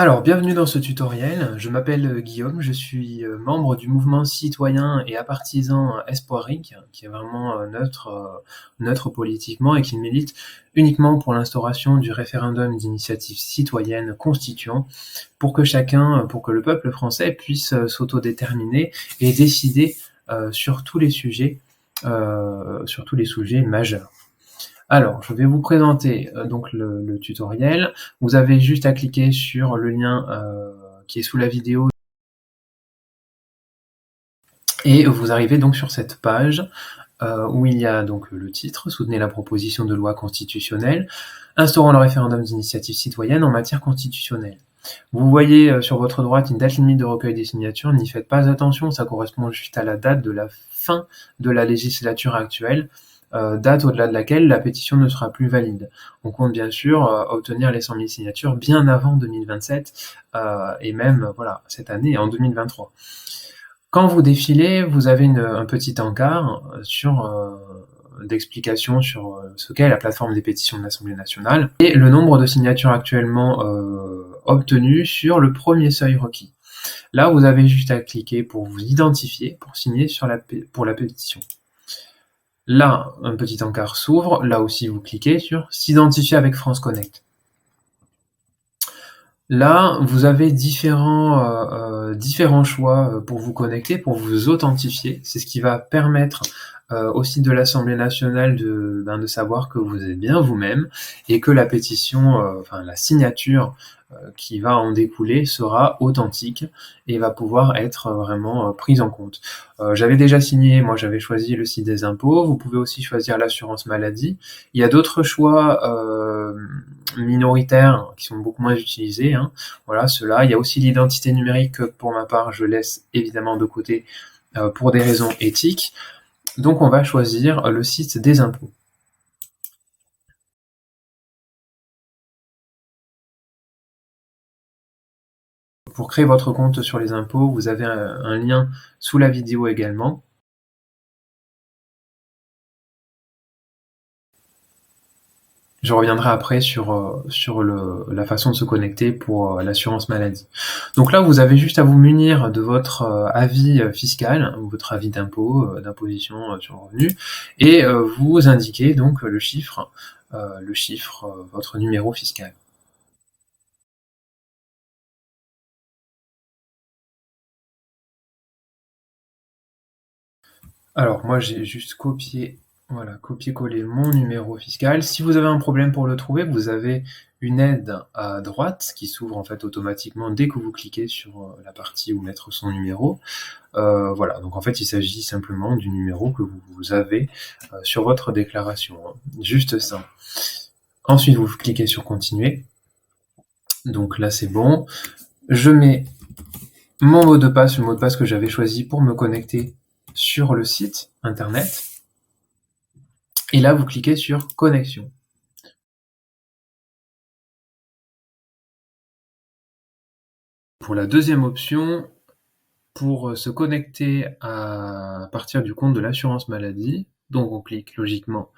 Alors, bienvenue dans ce tutoriel. Je m'appelle Guillaume, je suis membre du mouvement citoyen et apartisan Espoiric, qui est vraiment neutre politiquement et qui milite uniquement pour l'instauration du référendum d'initiative citoyenne constituant pour que pour que le peuple français puisse s'autodéterminer et décider sur tous les sujets, sur tous les sujets majeurs. Alors, je vais vous présenter donc le tutoriel. Vous avez juste à cliquer sur le lien qui est sous la vidéo et vous arrivez donc sur cette page où il y a donc le titre « Soutenez la proposition de loi constitutionnelle instaurant le référendum d'initiative citoyenne en matière constitutionnelle ». Vous voyez sur votre droite une date limite de recueil des signatures. N'y faites pas attention, ça correspond juste à la date de la fin de la législature actuelle. Date au-delà de laquelle la pétition ne sera plus valide. On compte bien sûr obtenir les 100 000 signatures bien avant 2027 et même voilà, cette année en 2023. Quand vous défilez, vous avez un petit encart d'explication sur ce qu'est la plateforme des pétitions de l'Assemblée nationale et le nombre de signatures actuellement obtenues sur le premier seuil requis. Là, vous avez juste à cliquer pour vous identifier, pour signer pour la pétition. Là, un petit encart s'ouvre. Là aussi, vous cliquez sur « S'identifier avec France Connect ». Là, vous avez différents choix pour vous connecter, pour vous authentifier. C'est ce qui va permettre aussi de l'Assemblée nationale de savoir que vous êtes bien vous-même et que la pétition, la signature qui va en découler sera authentique et va pouvoir être vraiment prise en compte. J'avais déjà signé, moi j'avais choisi le site des impôts, vous pouvez aussi choisir l'assurance maladie. Il y a d'autres choix minoritaires qui sont beaucoup moins utilisés, hein. Voilà, ceux-là. Il y a aussi l'identité numérique que pour ma part je laisse évidemment de côté pour des raisons éthiques. Donc on va choisir le site des impôts. Pour créer votre compte sur les impôts, vous avez un lien sous la vidéo également. Je reviendrai après sur la façon de se connecter pour l'assurance maladie. Donc là, vous avez juste à vous munir de votre avis fiscal, ou votre avis d'impôt, d'imposition sur le revenu, et vous indiquez donc le chiffre, votre numéro fiscal. Alors moi j'ai juste copié-collé mon numéro fiscal. Si vous avez un problème pour le trouver, vous avez une aide à droite qui s'ouvre en fait automatiquement dès que vous cliquez sur la partie où mettre son numéro. Voilà, donc en fait il s'agit simplement du numéro que vous avez sur votre déclaration, hein. Juste ça. Ensuite vous cliquez sur continuer. Donc là c'est bon. Je mets mon mot de passe, le mot de passe que j'avais choisi pour me connecter sur le site internet. Et là, vous cliquez sur connexion. Pour la deuxième option, pour se connecter à partir du compte de l'assurance maladie, donc on clique logiquement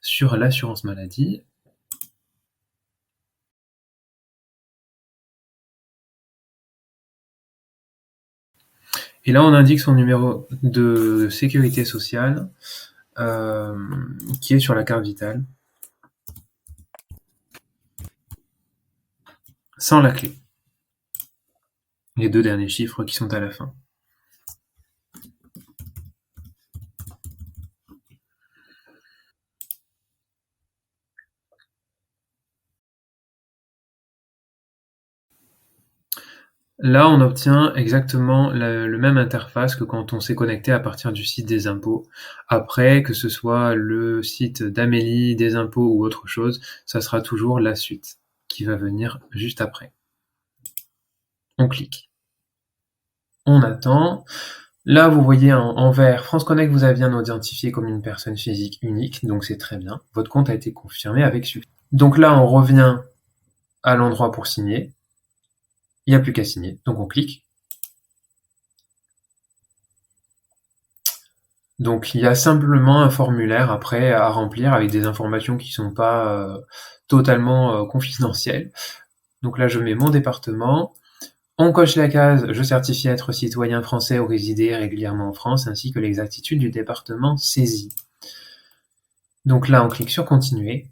sur l'assurance maladie. Et là, on indique son numéro de sécurité sociale qui est sur la carte vitale, sans la clé. Les deux derniers chiffres qui sont à la fin. Là, on obtient exactement le même interface que quand on s'est connecté à partir du site des impôts. Après, que ce soit le site d'Amélie, des impôts ou autre chose, ça sera toujours la suite qui va venir juste après. On clique. On attend. Là, vous voyez en vert, France Connect vous a bien identifié comme une personne physique unique, donc c'est très bien. Votre compte a été confirmé avec succès. Donc là, on revient à l'endroit pour signer. Il n'y a plus qu'à signer, donc on clique. Donc il y a simplement un formulaire après à remplir avec des informations qui sont pas totalement confidentielles. Donc là, je mets mon département. On coche la case « Je certifie être citoyen français ou résider régulièrement en France » ainsi que l'exactitude du département saisi. Donc là, on clique sur « Continuer »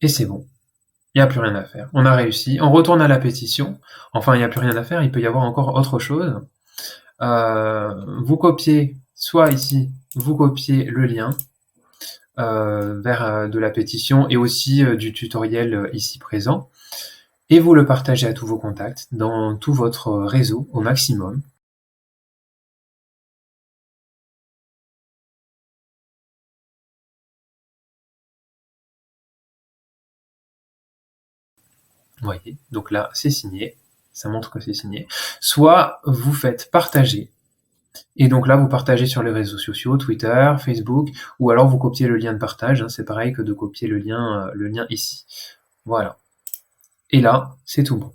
et c'est bon. Il n'y a plus rien à faire. On a réussi. On retourne à la pétition. Enfin, il n'y a plus rien à faire. Il peut y avoir encore autre chose. Vous copiez, soit ici, vous copiez le lien vers de la pétition et aussi du tutoriel ici présent. Et vous le partagez à tous vos contacts dans tout votre réseau au maximum. Vous voyez, donc là, c'est signé. Ça montre que c'est signé. Soit vous faites partager. Et donc là, vous partagez sur les réseaux sociaux, Twitter, Facebook, ou alors vous copiez le lien de partage. Hein, c'est pareil que de copier le lien ici. Voilà. Et là, c'est tout bon.